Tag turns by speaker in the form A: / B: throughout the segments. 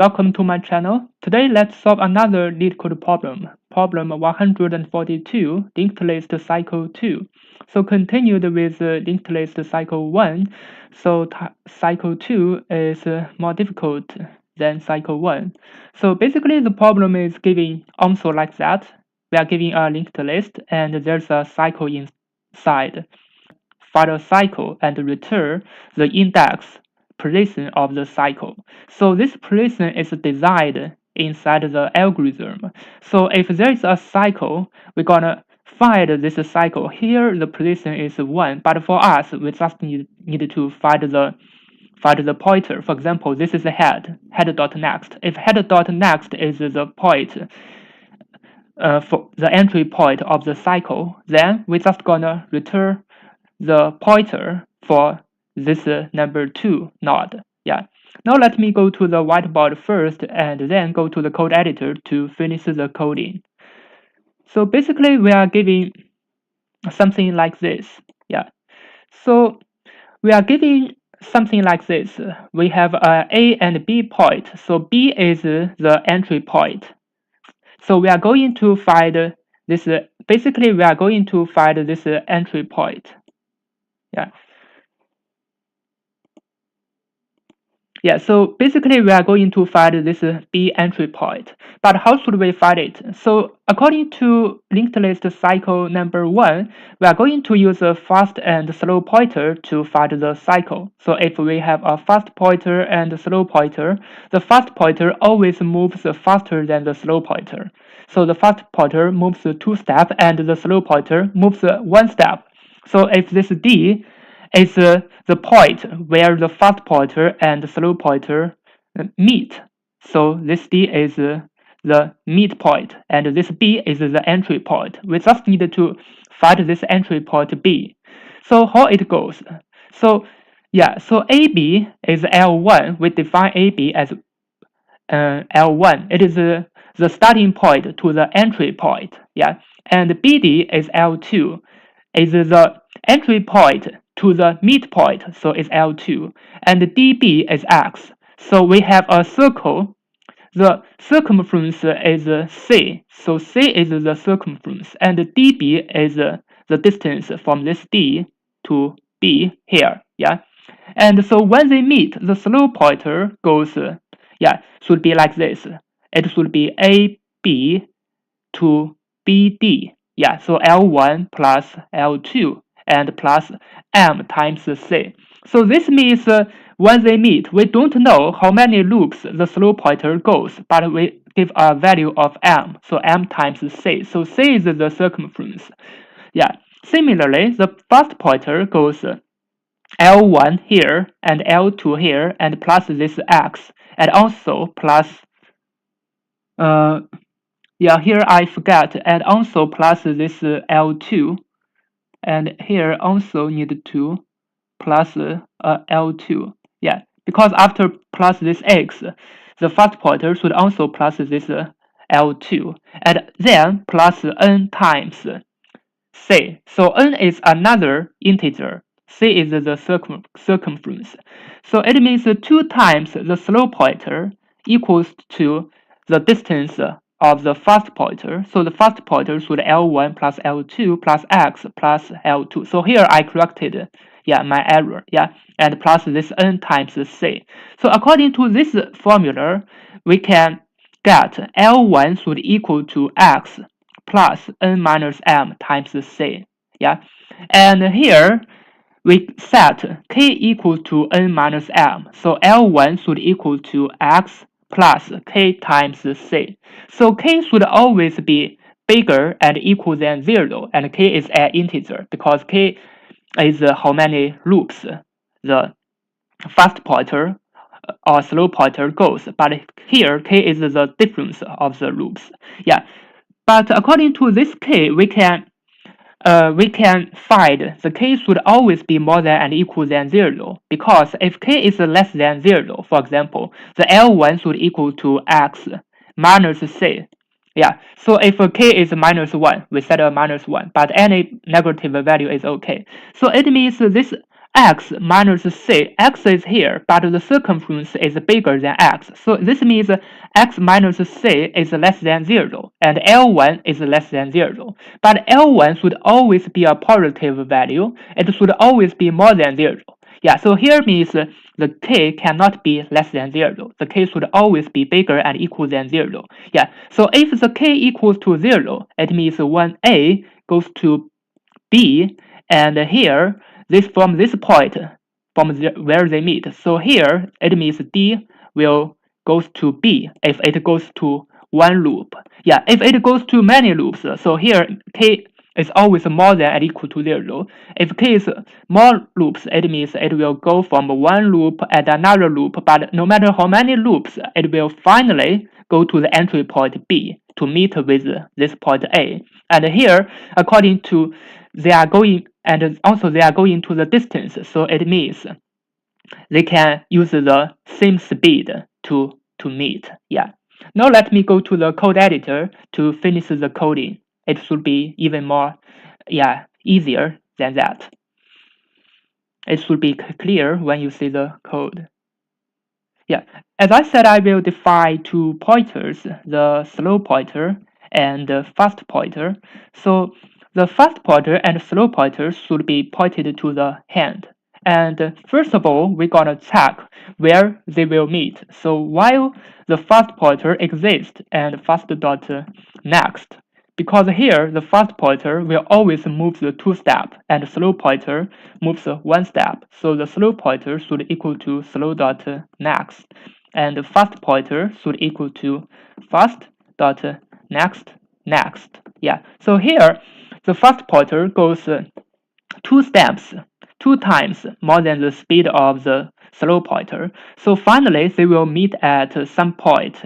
A: Welcome to my channel. Today let's solve another Leetcode problem. Problem 142, linked list cycle 2. So continued with linked list cycle 1. So cycle 2 is more difficult than cycle 1. So basically the problem is giving also like that. We are giving a linked list and there's a cycle inside. Find a cycle and return the index position of the cycle. So this position is designed inside the algorithm. So if there is a cycle, we're gonna find this cycle. Here the position is 1, but for us, we just need to find the pointer. For example, this is the head.next. If head.next is the point for the entry point of the cycle, then we're just gonna return the pointer for this number 2 node. Yeah. Now let me go to the whiteboard first and then go to the code editor to finish the coding. So basically we are giving something like this. Yeah. So we are giving something like this. We have A and B point. So B is the entry point. So we are going to find this. Basically, we are going to find this entry point. Yeah. Yeah, so basically we are going to find this B entry point. But how should we find it? So according to linked list cycle number 1, we are going to use a fast and slow pointer to find the cycle. So if we have a fast pointer and slow pointer, the fast pointer always moves faster than the slow pointer. So the fast pointer moves 2 steps and the slow pointer moves 1 step. So if this D is the point where the fast pointer and the slow pointer meet. So this D is the midpoint, and this B is the entry point. We just need to find this entry point B. So how it goes? So yeah, so AB is L1. We define AB as L1. It is the starting point to the entry point. Yeah, and BD is L2. Is the entry point to the midpoint, so it's L2, and dB is x. So we have a circle. The circumference is c, so c is the circumference, and dB is the distance from this D to B here. Yeah, and so when they meet, the slow pointer goes should be like this. It should be AB to BD. Yeah, so L1 plus L2 and plus M times C. So this means when they meet, we don't know how many loops the slow pointer goes, but we give a value of M, so M times C. So C is the circumference. Yeah. Similarly, the fast pointer goes L1 here and L2 here and plus this X, and also plus here I forgot, and also plus this L2, and here also need to plus L2. Yeah, because after plus this X, the fast pointer should also plus this L2, and then plus N times C. So N is another integer. C is the circumference. So it means 2 times the slow pointer equals to the distance of the fast pointer. So the fast pointer should L1 plus L2 plus X plus L2. So here I corrected my error. And plus this N times C. So according to this formula, we can get L1 should equal to X plus N minus M times C. And here we set K equals to N minus M. So L1 should equal to X plus K times C. So K should always be bigger and equal than 0, and K is an integer because K is how many loops the fast pointer or slow pointer goes. But here K is the difference of the loops. But according to this K, we can find the K should always be more than and equal than 0, because if K is less than 0, for example, the L1 should equal to X minus C. So if K is minus 1, we set a minus 1, but any negative value is okay. So it means this x minus c. X is here, but the circumference is bigger than x. So this means x minus c is less than 0, and L1 is less than 0. But L1 should always be a positive value. It should always be more than 0. Yeah, so here means the k cannot be less than 0. The k should always be bigger and equal than 0. Yeah, so if the k equals to 0, it means when a goes to b, and here this from this point where they meet. So here it means D will goes to B if it goes to one loop. Yeah, if it goes to many loops, so here K is always more than or equal to 0. If K is more loops, it means it will go from one loop and another loop, but no matter how many loops, it will finally go to the entry point B to meet with this point A. And here, according to they are going, and also they are going to the distance, so it means they can use the same speed to meet. Yeah. Now let me go to the code editor to finish the coding. It should be even more, easier than that. It should be clear when you see the code. Yeah, as I said, I will define two pointers, the slow pointer and the fast pointer. So the fast pointer and slow pointer should be pointed to the hand. And first of all, we're gonna check where they will meet. So while the fast pointer exists and fast dot next, because here the fast pointer will always move the 2 step and slow pointer moves 1 step. So the slow pointer should equal to slow dot next, and the fast pointer should equal to fast dot next. Yeah. So here the fast pointer goes 2 steps 2 times more than the speed of the slow pointer. So finally they will meet at some point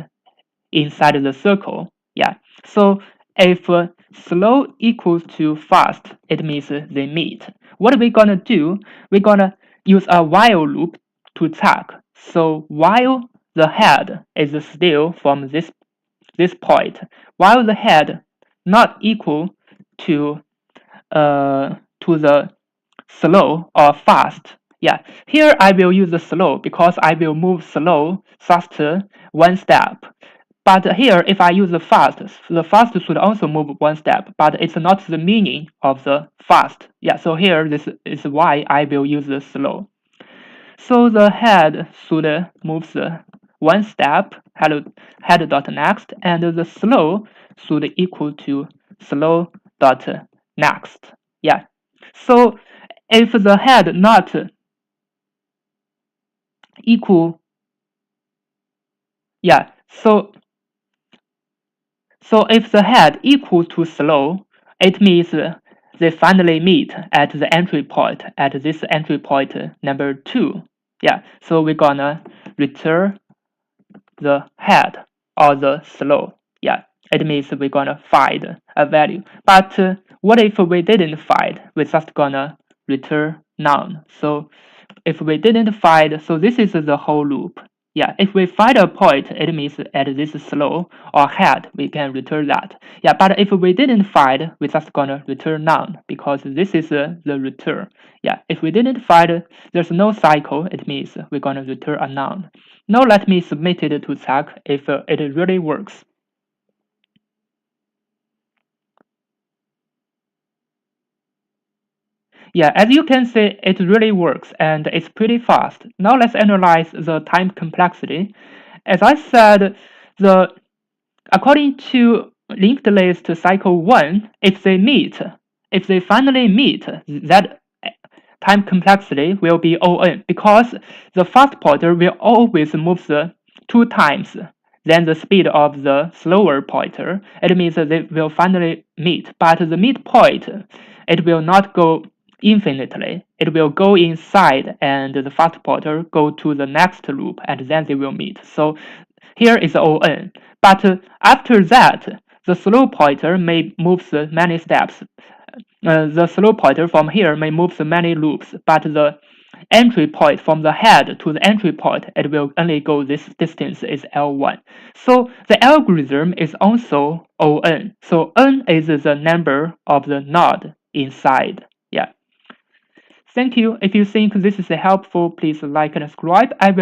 A: inside the circle. Yeah. So if slow equals to fast, it means they meet. What we're gonna do, we're gonna use a while loop to check. So while the head is still from this point, while the head not equal to the slow or fast. Yeah, here I will use the slow because I will move slow faster 1 step. But here, if I use the fast should also move 1 step, but it's not the meaning of the fast. Yeah, so here this is why I will use the slow. So the head should move 1 step, head dot next, and the slow should equal to slow dot next. Yeah. So if the head not equal, yeah. So if the head equal to slow, it means they finally meet at the entry point, at this entry point number 2. Yeah, so we're gonna return the head or the slow. Yeah, it means we're gonna find a value. But what if we didn't find? We're just gonna return none. So if we didn't find, so this is the whole loop. Yeah, if we find a point, it means at this slow or head, we can return that. Yeah, but if we didn't find, we're just gonna return none because this is the return. Yeah, if we didn't find, there's no cycle, it means we're gonna return a none. Now let me submit it to check if it really works. Yeah, as you can see, it really works and it's pretty fast. Now let's analyze the time complexity. As I said, according to linked list cycle 1, if they finally meet, that time complexity will be O(n) because the fast pointer will always move 2 times than the speed of the slower pointer. It means that they will finally meet, but the midpoint, it will not go infinitely. It will go inside and the fast pointer go to the next loop and then they will meet. So here is O(n). But after that, the slow pointer may move many steps. The slow pointer from here may move many loops, but the entry point from the head to the entry point, it will only go this distance is L1. So the algorithm is also O(n). So n is the number of the node inside. Yeah. Thank you. If you think this is helpful, please like and subscribe. I will